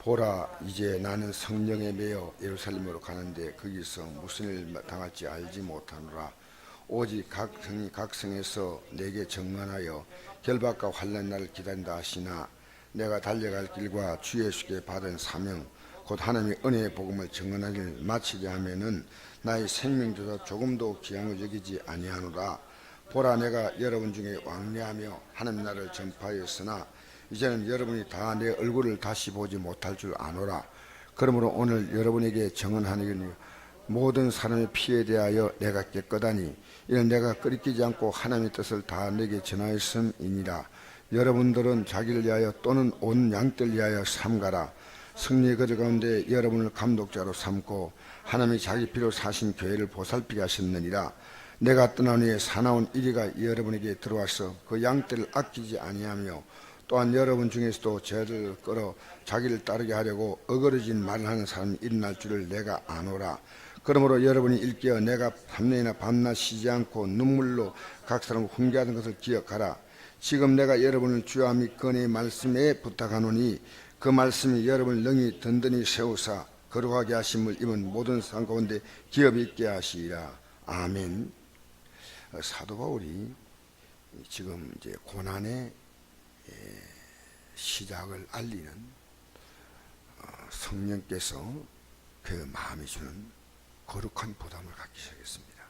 보라, 이제 나는 성령에 매여 예루살렘으로 가는데 거기서 무슨 일 당할지 알지 못하노라. 오직 각 성이 각 성에서 내게 정언하여 결박과 환난 날을 기다린다 하시나, 내가 달려갈 길과 주 예수께 받은 사명 곧 하나님의 은혜의 복음을 정언하기를 마치게 하면은 나의 생명조차 조금도 귀한 걸 여기지 아니하노라. 보라, 내가 여러분 중에 왕래하며 하나님 나라를 전파하였으나 이제는 여러분이 다 내 얼굴을 다시 보지 못할 줄 아노라. 그러므로 오늘 여러분에게 정언하노니 모든 사람의 피에 대하여 내가 깨끗하니 이는 내가 끄리끼지 않고 하나님의 뜻을 다 내게 전하였음이니라. 여러분들은 자기를 위하여 또는 온 양떼를 위하여 삼가라. 승리의 거저 가운데 여러분을 감독자로 삼고 하나님이 자기 피로 사신 교회를 보살피게 하셨느니라. 내가 떠난 후에 사나운 이리가 여러분에게 들어와서 그 양떼를 아끼지 아니하며 또한 여러분 중에서도 죄를 끌어 자기를 따르게 하려고 어그러진 말을 하는 사람이 일어날 줄을 내가 아노라. 그러므로 여러분이 일깨어 내가 3년이나 밤낮 쉬지 않고 눈물로 각 사람을 훈계하던 것을 기억하라. 지금 내가 여러분을 주와 및 그의 말씀에 부탁하노니 그 말씀이 여러분을 능히 든든히 세우사 거룩하게 하심을 입은 모든 상 가운데 기업 있게 하시리라. 아멘. 사도 바울이 지금 이제 고난의 시작을 알리는 성령께서 그 마음에 주는 거룩한 부담을 갖기 시작했습니다.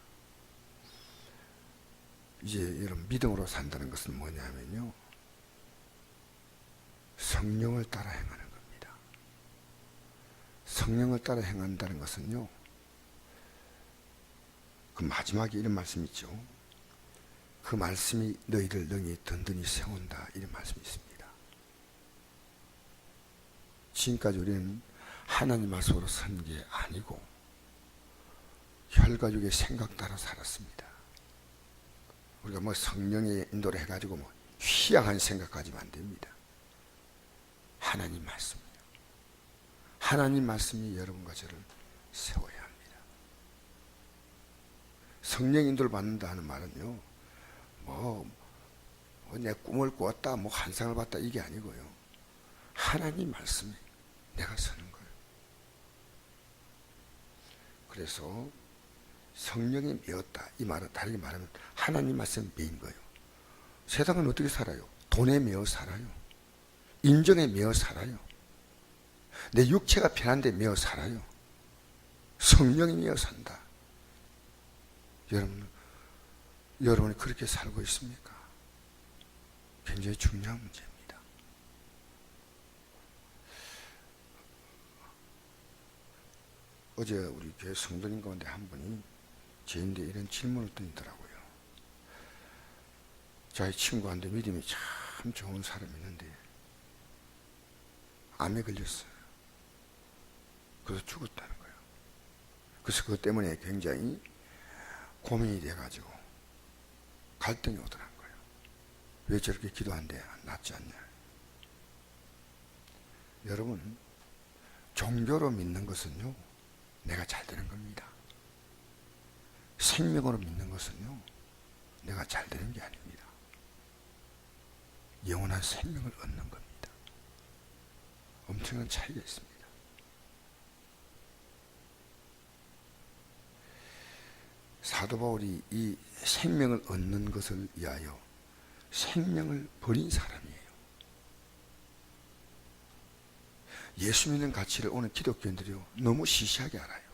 이제 여러분, 믿음으로 산다는 것은 뭐냐면요, 성령을 따라 행하는 겁니다. 성령을 따라 행한다는 것은요, 그 마지막에 이런 말씀이 있죠. 그 말씀이 너희를 능히 든든히 세운다, 이런 말씀이 있습니다. 지금까지 우리는 하나님 말씀으로 선 게 아니고 혈가족의 생각 따라 살았습니다. 우리가 뭐 성령의 인도를 해가지고 뭐 희양한 생각 가지면 안 됩니다. 하나님 말씀이요. 하나님 말씀이 여러분과 저를 세워야 합니다. 성령 인도를 받는다 하는 말은요, 내 꿈을 꾸었다, 환상을 봤다, 이게 아니고요, 하나님 말씀이 내가 서는 거예요. 그래서 성령이 메었다, 이 말은 다르게 말하면 하나님 말씀에 메인 거예요. 세상은 어떻게 살아요? 돈에 메어 살아요. 인정에 메어 살아요. 내 육체가 편한데 메어 살아요. 성령이 메어 산다. 여러분이 그렇게 살고 있습니까? 굉장히 중요한 문제입니다. 어제 우리 교회 성도님 가운데 한 분이 저인데 이런 질문을 던지더라고요. 자기 친구한테 믿음이 참 좋은 사람이 있는데 암에 걸렸어요. 그래서 죽었다는 거예요. 그래서 그것 때문에 굉장히 고민이 돼가지고 갈등이 오더라는 거예요. 왜 저렇게 기도하는데 낫지 않냐. 여러분, 종교로 믿는 것은요, 내가 잘 되는 겁니다. 생명으로 믿는 것은요, 내가 잘 되는 게 아닙니다. 영원한 생명을 얻는 겁니다. 엄청난 차이가 있습니다. 사도 바울이 이 생명을 얻는 것을 위하여 생명을 버린 사람이에요. 예수 믿는 가치를 오늘 기독교인들이요, 너무 시시하게 알아요.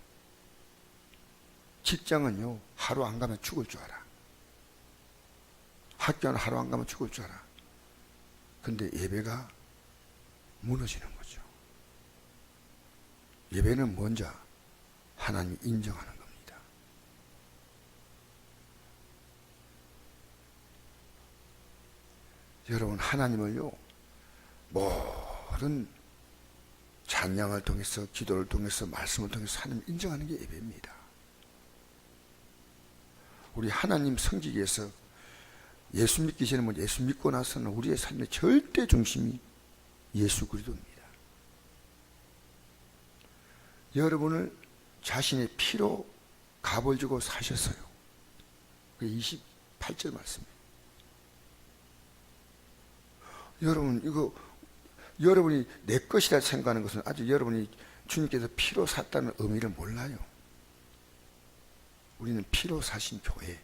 직장은요, 하루 안 가면 죽을 줄 알아. 학교는 하루 안 가면 죽을 줄 알아. 근데 예배가 무너지는 거죠. 예배는 먼저 하나님이 인정하는 겁니다. 여러분, 하나님을요, 모든 찬양을 통해서, 기도를 통해서, 말씀을 통해서 하나님 인정하는 게 예배입니다. 우리 하나님 섬기기 위해서 예수 믿기 전에 예수 믿고 나서는 우리의 삶의 절대 중심이 예수 그리스도입니다. 여러분을 자신의 피로 값을 주고 사셨어요. 그 28절 말씀이에요. 여러분, 이거 여러분이 내 것이라 생각하는 것은 아주 여러분이 주님께서 피로 샀다는 의미를 몰라요. 우리는 피로 사신 교회.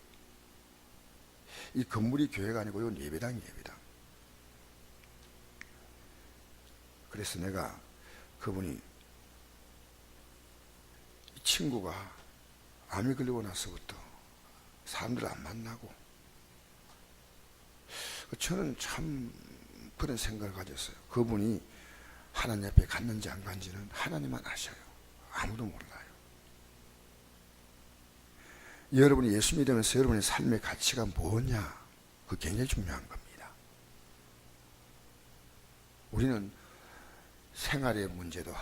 이 건물이 교회가 아니고 이건 예배당이 예배당. 그래서 내가 그분이 이 친구가 암이 걸리고 나서부터 사람들 안 만나고 저는 참 그런 생각을 가졌어요. 그분이 하나님 앞에 갔는지 안 간지는 하나님만 아셔요. 아무도 몰라요. 여러분이 예수 믿으면서 여러분의 삶의 가치가 뭐냐? 그거 굉장히 중요한 겁니다. 우리는 생활의 문제도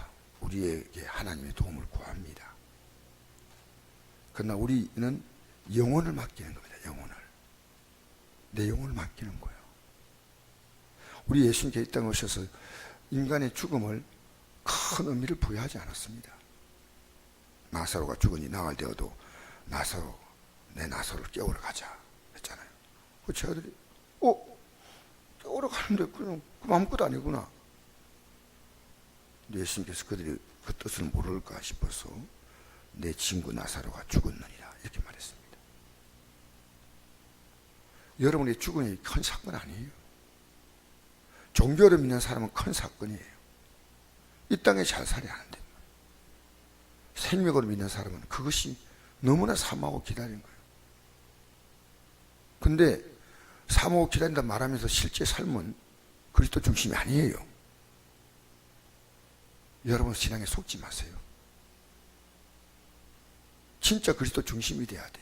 우리에게 하나님의 도움을 구합니다. 그러나 우리는 영혼을 맡기는 겁니다. 영혼을. 내 영혼을 맡기는 거예요. 우리 예수님께 이 땅에 오셔서 인간의 죽음을 큰 의미를 부여하지 않았습니다. 나사로가 죽으니 나흘 되어도 나사로, 내 나사로를 깨우러 가자 했잖아요. 그 제 아들이 깨우러 가는데 그냥 아무것도 아니구나. 예수님께서 그들이 그 뜻을 모를까 싶어서 내 친구 나사로가 죽었느니라 이렇게 말했습니다. 여러분의 죽음이 큰 사건 아니에요. 종교를 믿는 사람은 큰 사건이에요. 이 땅에 잘 살아야 하는데 생명으로 믿는 사람은 그것이 너무나 사모하고 기다리는 거예요. 근데 사모하고 기다린다 말하면서 실제 삶은 그리스도 중심이 아니에요. 여러분 신앙에 속지 마세요. 진짜 그리스도 중심이 돼야 돼.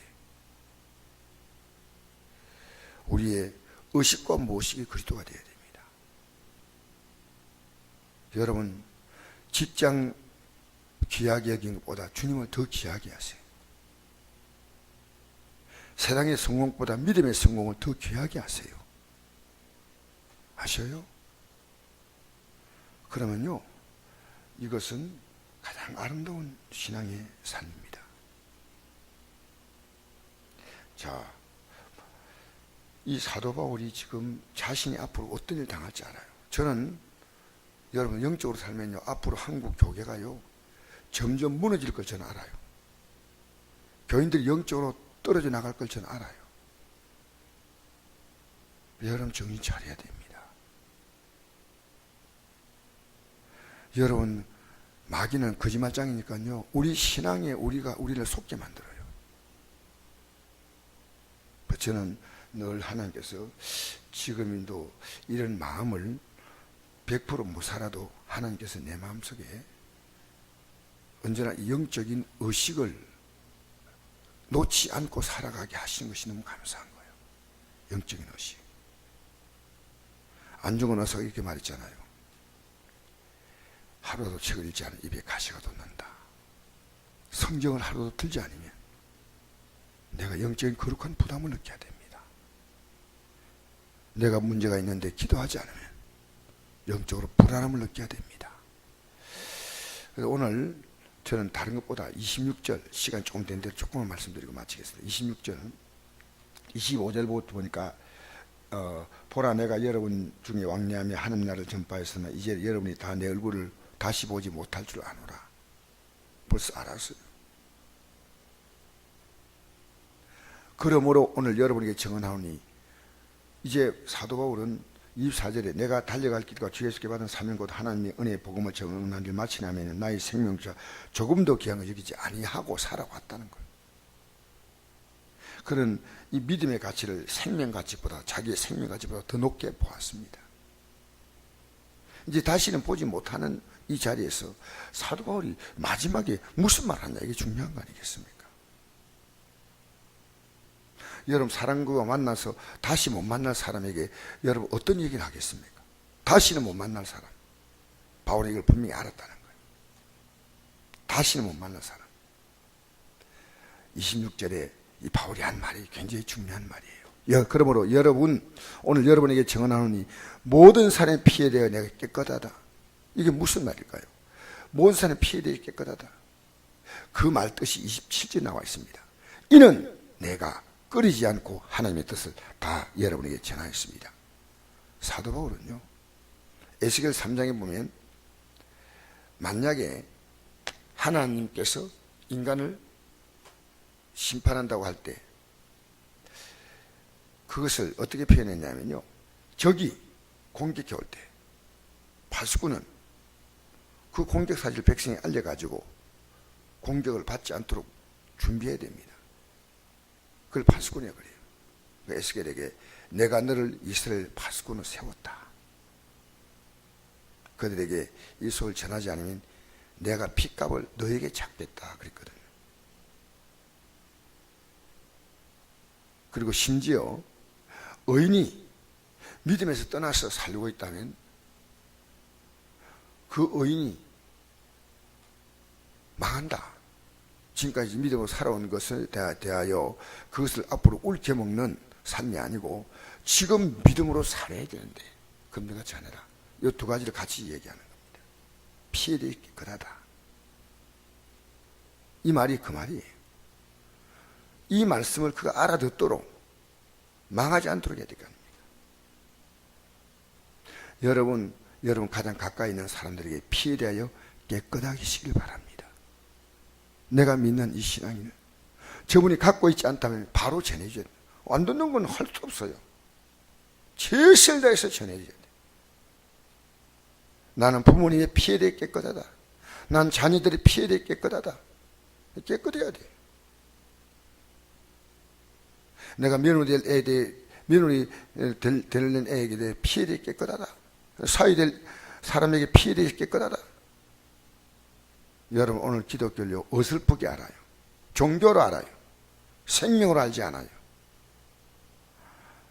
우리의 의식과 모식이 그리스도가 돼야 됩니다. 여러분 직장 귀하게 여기는 것보다 주님을 더 귀하게 하세요. 세상의 성공보다 믿음의 성공을 더 귀하게 하세요. 아셔요? 그러면요 이것은 가장 아름다운 신앙의 삶입니다. 자, 이 사도 바울이 지금 자신이 앞으로 어떤 일을 당할지 알아요. 저는 여러분 영적으로 살면요 앞으로 한국 교회가요 점점 무너질 걸 저는 알아요. 교인들이 영적으로 떨어져 나갈 걸 저는 알아요. 여러분 정신 차려야 됩니다. 여러분 마귀는 거짓말장이니까요 우리 신앙에 우리를 속게 만들어요. 저는 늘 하나님께서 지금도 이런 마음을 100% 못 살아도 하나님께서 내 마음속에 언제나 영적인 의식을 놓지 않고 살아가게 하시는 것이 너무 감사한 거예요. 영적인 의식. 안중근 의사가 이렇게 말했잖아요. 하루도 책을 읽지 않으면 입에 가시가 돋는다. 성경을 하루도 들지 않으면 내가 영적인 거룩한 부담을 느껴야 됩니다. 내가 문제가 있는데 기도하지 않으면 영적으로 불안함을 느껴야 됩니다. 그래서 오늘 저는 다른 것보다 26절 시간 조금 된 대로 조금만 말씀드리고 마치겠습니다. 26절 25절부터 보니까 보라 내가 여러분 중에 왕래하며 하는 나라를 전파했으나 이제 여러분이 다 내 얼굴을 다시 보지 못할 줄 아노라. 벌써 알았어요. 그러므로 오늘 여러분에게 증언하오니 이제 사도 바울은 24절에 내가 달려갈 길과 주 예수께 받은 사명 곧 하나님의 은혜의 복음을 증언한 일 마치냐면 나의 생명자 조금 더 귀한 걸 여기지 아니하고 살아왔다는 거예요. 그는 이 믿음의 가치를 생명 가치보다 자기의 생명 가치보다 더 높게 보았습니다. 이제 다시는 보지 못하는 이 자리에서 사도 바울이 마지막에 무슨 말 하냐 이게 중요한 거 아니겠습니까? 여러분 사람과 만나서 다시 못 만날 사람에게 여러분 어떤 얘기를 하겠습니까? 다시는 못 만날 사람. 바울이 이걸 분명히 알았다는 거예요. 다시는 못 만날 사람. 26절에 이 바울이 한 말이 굉장히 중요한 말이에요. 그러므로 여러분 오늘 여러분에게 증언하노니 모든 사람의 피에 대하여 내가 깨끗하다. 이게 무슨 말일까요? 모든 사람의 피에 대해 깨끗하다. 그 말 뜻이 27절에 나와 있습니다. 이는 내가 끓이지 않고 하나님의 뜻을 다 여러분에게 전하였습니다. 사도 바울은요 에스겔 3장에 보면 만약에 하나님께서 인간을 심판한다고 할 때 그것을 어떻게 표현했냐면요, 적이 공격해 올 때 파수꾼은 그 공격 사실을 백성에 알려가지고 공격을 받지 않도록 준비해야 됩니다. 그걸 파수꾼이라고 그래요. 에스겔에게 내가 너를 이스라엘 파수꾼으로 세웠다. 그들에게 이 소식을 전하지 않으면 내가 핏값을 너에게 잡겠다 그랬거든요. 그리고 심지어 의인이 믿음에서 떠나서 살고 있다면 그 의인이 망한다. 지금까지 믿음으로 살아온 것을 대하여 그것을 앞으로 옳게 먹는 삶이 아니고 지금 믿음으로 살아야 되는데 금리가 자네라. 이 두 가지를 같이 얘기하는 겁니다. 피해를 입기 거하다. 이 말이 그 말이에요. 이 말씀을 그가 알아듣도록 망하지 않도록 해야 될 거 아닙니까? 여러분 가장 가까이 있는 사람들에게 피해 대하여 깨끗하게 하시길 바랍니다. 내가 믿는 이 신앙인을 저분이 갖고 있지 않다면 바로 전해줘야 돼요. 안 듣는 건 할 수 없어요. 최선을 다해서 전해줘야 돼요. 나는 부모님의 피해 대해 깨끗하다. 난 자녀들의 피해 대해 깨끗하다. 깨끗해야 돼. 내가 며느리 되는 애에게 대해 피해 대해 깨끗하다. 사위 될 사람에게 피해 대해 깨끗하다. 여러분 오늘 기독교를 어설프게 알아요. 종교로 알아요. 생명으로 알지 않아요.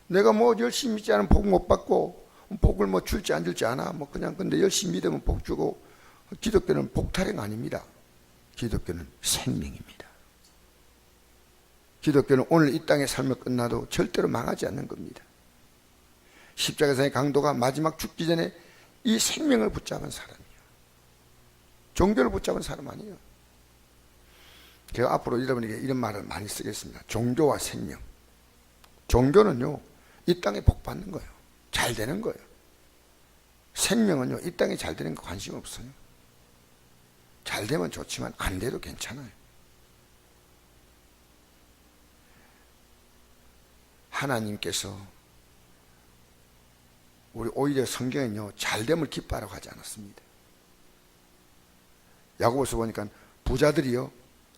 내가 뭐 열심히 믿지 않으면 복 못 받고 복을 뭐 줄지 안 줄지 않아. 뭐 그냥 근데 열심히 믿으면 복 주고. 기독교는 복타령 아닙니다. 기독교는 생명입니다. 기독교는 오늘 이 땅의 삶을 끝나도 절대로 망하지 않는 겁니다. 십자가상의 강도가 마지막 죽기 전에 이 생명을 붙잡은 사람이에요. 종교를 붙잡은 사람 아니에요. 제가 앞으로 여러분에게 이런 말을 많이 쓰겠습니다. 종교와 생명. 종교는요, 이 땅에 복 받는 거예요. 잘 되는 거예요. 생명은요, 이 땅에 잘 되는 거 관심 없어요. 잘 되면 좋지만 안 돼도 괜찮아요. 하나님께서 우리 오히려 성경은요, 잘됨을 기뻐하라고 하지 않았습니다. 야고보서 보니까 부자들이요,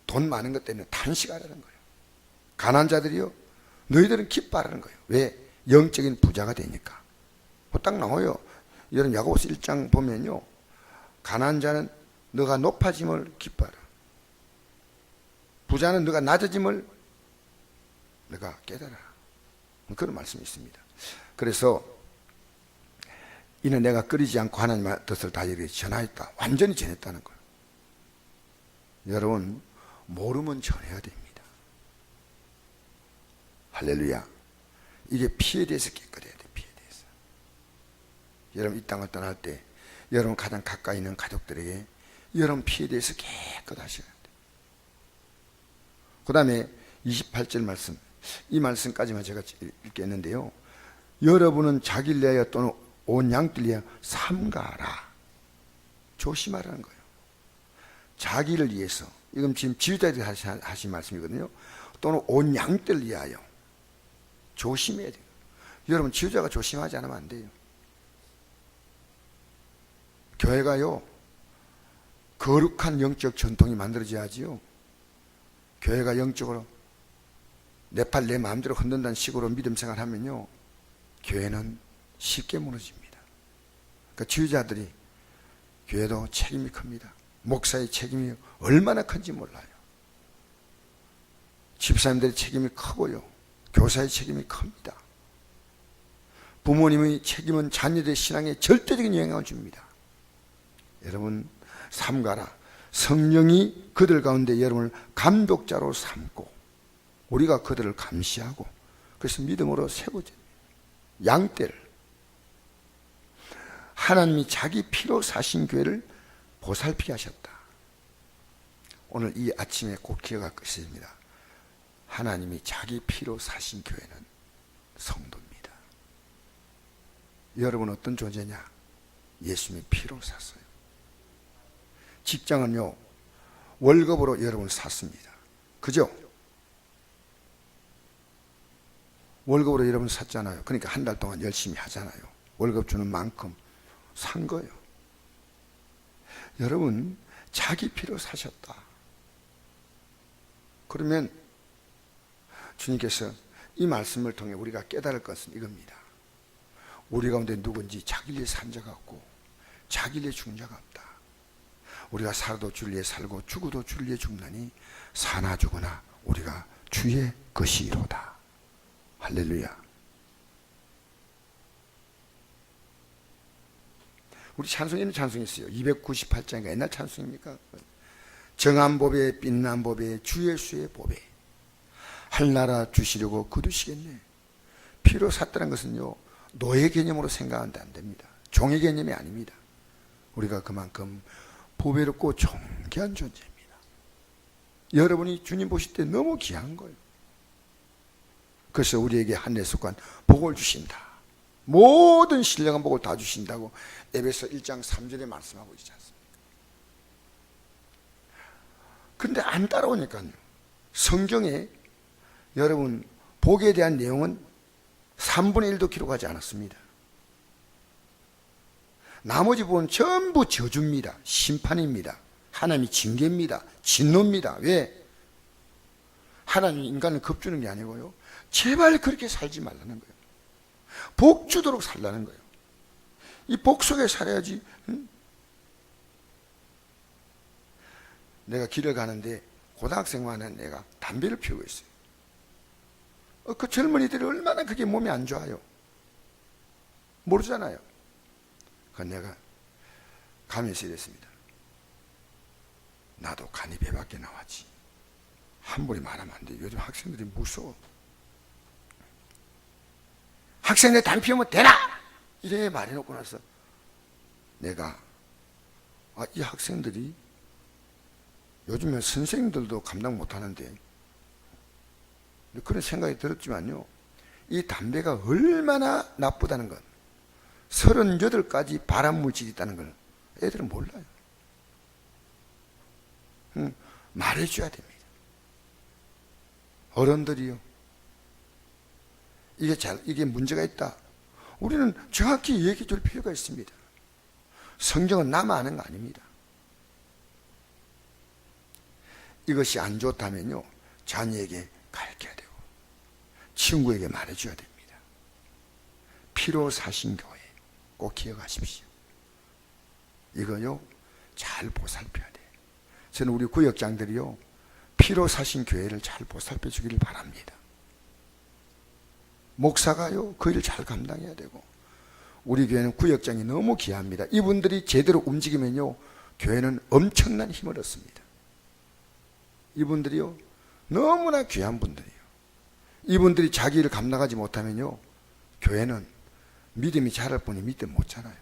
돈 많은 것 때문에 탄식하라는 거예요. 가난한 자들이요, 너희들은 기뻐하라는 거예요. 왜? 영적인 부자가 되니까. 딱 나와요. 여러분 야고보서 1장 보면요, 가난한 자는 너가 높아짐을 기뻐하라. 부자는 너가 낮아짐을 너가 깨달아. 그런 말씀이 있습니다. 그래서 이는 내가 끓이지 않고 하나님의 뜻을 다 이렇게 전하였다. 완전히 전했다는 거예요. 여러분 모르면 전해야 됩니다. 할렐루야. 이게 피에 대해서 깨끗해야 돼. 피에 대해서. 여러분 이 땅을 떠날 때 여러분 가장 가까이 있는 가족들에게 여러분 피에 대해서 깨끗하셔야 돼. 그 다음에 28절 말씀, 이 말씀까지만 제가 읽겠는데요, 여러분은 자기를 위하여 또는 온 양들 위하여 삼가라. 조심하라는 거예요. 자기를 위해서. 이건 지금 지휘자들이 하신 말씀이거든요. 또는 온 양들 위하여 조심해야 돼요. 여러분 지휘자가 조심하지 않으면 안 돼요. 교회가요, 거룩한 영적 전통이 만들어져야지요. 교회가 영적으로 내 팔 내 마음대로 흔든다는 식으로 믿음 생활하면요, 교회는 쉽게 무너집니다. 그러니까 지휘자들이, 교회도 책임이 큽니다. 목사의 책임이 얼마나 큰지 몰라요. 집사님들의 책임이 크고요, 교사의 책임이 큽니다. 부모님의 책임은 자녀들의 신앙에 절대적인 영향을 줍니다. 여러분 삼가라. 성령이 그들 가운데 여러분을 감독자로 삼고 우리가 그들을 감시하고, 그래서 믿음으로 세우죠. 양떼를. 하나님이 자기 피로 사신 교회를 보살피게 하셨다. 오늘 이 아침에 꼭 기억할 것입니다. 하나님이 자기 피로 사신 교회는 성도입니다. 여러분 어떤 존재냐? 예수님의 피로 샀어요. 직장은요, 월급으로 여러분 샀습니다. 그죠? 월급으로 여러분 샀잖아요. 그러니까 한 달 동안 열심히 하잖아요. 월급 주는 만큼 산 거예요. 여러분, 자기 피로 사셨다. 그러면 주님께서 이 말씀을 통해 우리가 깨달을 것은 이겁니다. 우리 가운데 누군지 자기 위해 산 자가 없고 자기 위해 죽은 자가 없다. 우리가 살아도 주를 위해 살고 죽어도 주를 위해 죽나니 사나 죽으나 우리가 주의 것이로다. 할렐루야. 우리 찬송에는 찬송이 있어요. 298장인가 옛날 찬송입니까? 정한 법에 빛난 법에 주 예수의 법에 할 나라 주시려고 거두시겠네. 피로 샀다는 것은요, 노예 개념으로 생각하면 안 됩니다. 종의 개념이 아닙니다. 우리가 그만큼 보배롭고 존귀한 존재입니다. 여러분이 주님 보실 때 너무 귀한 거예요. 그래서 우리에게 한해 속한 복을 주신다. 모든 신령한 복을 다 주신다고 에베소 1장 3절에 말씀하고 있지 않습니까? 그런데 안 따라오니까요. 성경에 여러분 복에 대한 내용은 3분의 1도 기록하지 않았습니다. 나머지 부분은 전부 저주입니다. 심판입니다. 하나님이 징계입니다. 진노입니다. 왜? 하나님이 인간을 겁주는 게 아니고요, 제발 그렇게 살지 말라는 거예요. 복 주도록 살라는 거예요. 이 복 속에 살아야지. 응? 내가 길을 가는데 고등학생만은 내가 담배를 피우고 있어요. 그 젊은이들이 얼마나 그게 몸에 안 좋아요. 모르잖아요. 그건 내가 가면서 이랬습니다. 나도 간이 배 밖에 나왔지. 함부로 말하면 안 돼. 요즘 학생들이 무서워. 학생들 담배 피우면 되나? 이래 말해놓고 나서 내가 이 학생들이 요즘에 선생님들도 감당 못하는데 그런 생각이 들었지만요, 이 담배가 얼마나 나쁘다는 건 38가지 발암물질이 있다는 걸 애들은 몰라요. 말해줘야 됩니다. 어른들이요, 이게 문제가 있다. 우리는 정확히 얘기해 줄 필요가 있습니다. 성경은 나만 아는 거 아닙니다. 이것이 안 좋다면요, 자녀에게 가르쳐야 되고 친구에게 말해줘야 됩니다. 피로 사신 교회 꼭 기억하십시오. 이거요, 잘 보살펴야 돼. 저는 우리 구역장들이요, 피로 사신 교회를 잘 보살펴 주기를 바랍니다. 목사가요, 그 일을 잘 감당해야 되고, 우리 교회는 구역장이 너무 귀합니다. 이분들이 제대로 움직이면요, 교회는 엄청난 힘을 얻습니다. 이분들이요, 너무나 귀한 분들이에요. 이분들이 자기 일을 감당하지 못하면요, 교회는 믿음이 자랄 뿐이 믿음 못 자라요.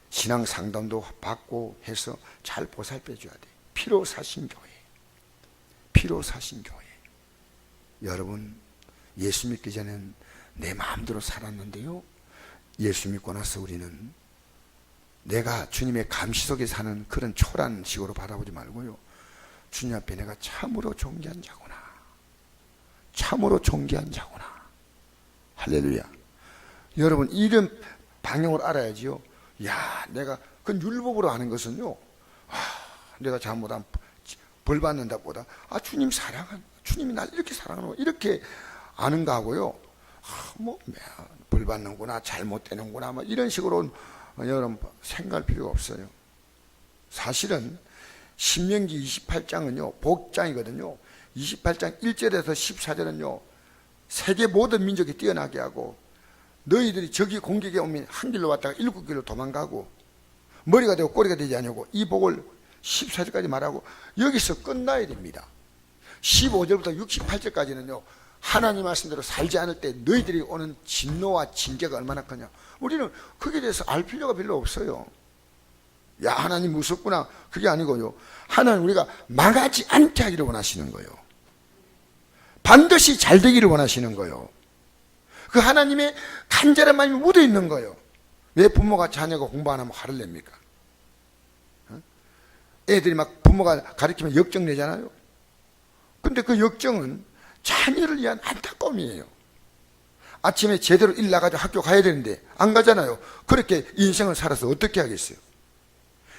신앙 상담도 받고 해서 잘 보살펴 줘야 돼요. 피로 사신 교회, 피로 사신 교회. 여러분, 예수 믿기 전엔 내 마음대로 살았는데요, 예수 믿고 나서 우리는 내가 주님의 감시 속에 사는 그런 초라한 식으로 바라보지 말고요, 주님 앞에 내가 참으로 존귀한 자구나, 참으로 존귀한 자구나. 할렐루야. 여러분, 이런 방향을 알아야지요. 야, 내가 그 율법으로 하는 것은요, 내가 잘못하면 벌 받는다 보다 주님 사랑한, 주님이 날 이렇게 사랑하는 거, 이렇게 아는가 하고요, 벌 받는구나, 잘못되는구나, 이런 식으로 여러분 생각할 필요가 없어요. 사실은 신명기 28장은요 복장이거든요. 28장 1절에서 14절은요 세계 모든 민족이 뛰어나게 하고, 너희들이 적이 공격에 오면 한 길로 왔다가 7길로 도망가고 머리가 되고 꼬리가 되지 않냐고, 이 복을 14절까지 말하고 여기서 끝나야 됩니다. 15절부터 68절까지는요 하나님 말씀대로 살지 않을 때 너희들이 오는 진노와 징계가 얼마나 크냐, 우리는 그게 대해서 알 필요가 별로 없어요. 야, 하나님 무섭구나, 그게 아니고요, 하나님 우리가 망하지 않게 하기를 원하시는 거예요. 반드시 잘 되기를 원하시는 거예요. 그 하나님의 간절한 마음이 묻어 있는 거예요. 왜 부모가 자녀가 공부 안 하면 화를 냅니까? 애들이 막 부모가 가르치면 역정 내잖아요. 근데 그 역정은 자녀를 위한 안타까움이에요. 아침에 제대로 일 나가서 학교 가야 되는데 안 가잖아요. 그렇게 인생을 살아서 어떻게 하겠어요?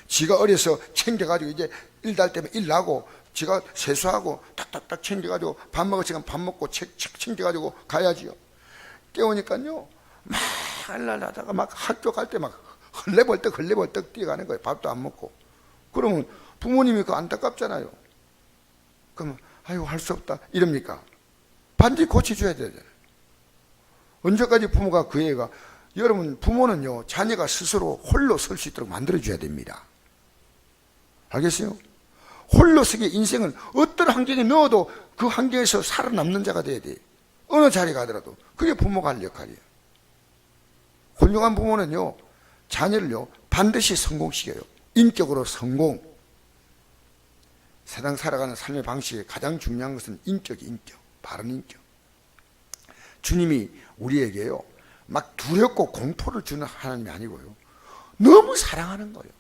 지가 어려서 챙겨가지고 이제 일 날 때면 일 나고 지가 세수하고 딱딱딱 챙겨가지고 밥 먹을 시간 밥 먹고 책 챙겨가지고 가야지요. 깨우니까요 막 알랄하다가 막 학교 갈 때 막 헐레벌떡 뛰어가는 거예요. 밥도 안 먹고. 그러면 부모님이 그 안타깝잖아요. 그러면 아유 할 수 없다 이럽니까? 반드시 고쳐줘야 되잖아요. 언제까지 부모가 그 애가, 여러분 부모는요 자녀가 스스로 홀로 설 수 있도록 만들어줘야 됩니다. 알겠어요? 홀로 서게 인생은 어떤 환경에 넣어도 그 환경에서 살아남는 자가 돼야 돼. 어느 자리에 가더라도. 그게 부모가 할 역할이에요. 훌륭한 부모는요 자녀를요 반드시 성공시켜요. 인격으로 성공. 세상 살아가는 삶의 방식에 가장 중요한 것은 인격, 바른 인격. 주님이 우리에게요 막 두렵고 공포를 주는 하나님이 아니고요 너무 사랑하는 거예요.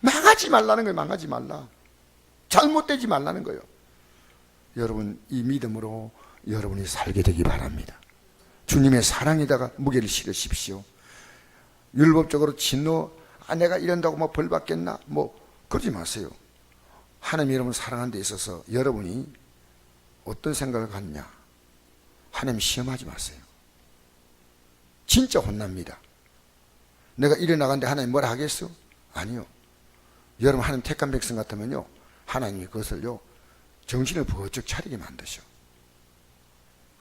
망하지 말라는 거예요. 망하지 말라. 잘못되지 말라는 거예요. 여러분 이 믿음으로 여러분이 살게 되기 바랍니다. 주님의 사랑에다가 무게를 실으십시오. 율법적으로 진노, 내가 이런다고 뭐 벌 받겠나 뭐 그러지 마세요. 하나님이 여러분을 사랑하는 데 있어서 여러분이 어떤 생각을 갖냐, 하나님 시험하지 마세요. 진짜 혼납니다. 내가 일해 나갔는데 하나님 뭐라 하겠어? 아니요. 여러분 하나님 택한 백성 같으면요 하나님이 그것을요 정신을 번쩍 차리게 만드셔.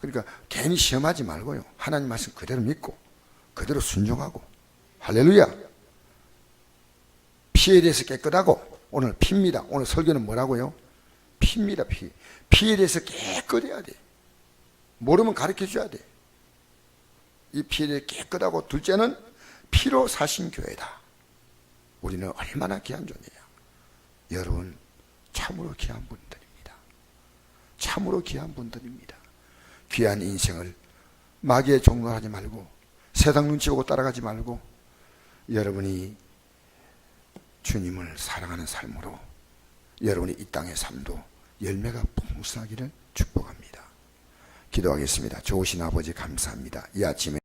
그러니까 괜히 시험하지 말고요 하나님 말씀 그대로 믿고 그대로 순종하고. 할렐루야. 피에 대해서 깨끗하고. 오늘 피입니다. 오늘 설교는 뭐라고요? 피입니다. 피에 대해서 깨끗해야 돼. 모르면 가르쳐 줘야 돼. 이 피에 대해 깨끗하고, 둘째는 피로 사신 교회다. 우리는 얼마나 귀한 존재야. 여러분 참으로 귀한 분들입니다. 참으로 귀한 분들입니다. 귀한 인생을 마귀의 종로를 하지 말고 세상 눈치 보고 따라가지 말고 여러분이 주님을 사랑하는 삶으로 여러분이 이 땅의 삶도 열매가 풍성하기를 축복합니다. 기도하겠습니다. 좋으신 아버지 감사합니다. 이 아침에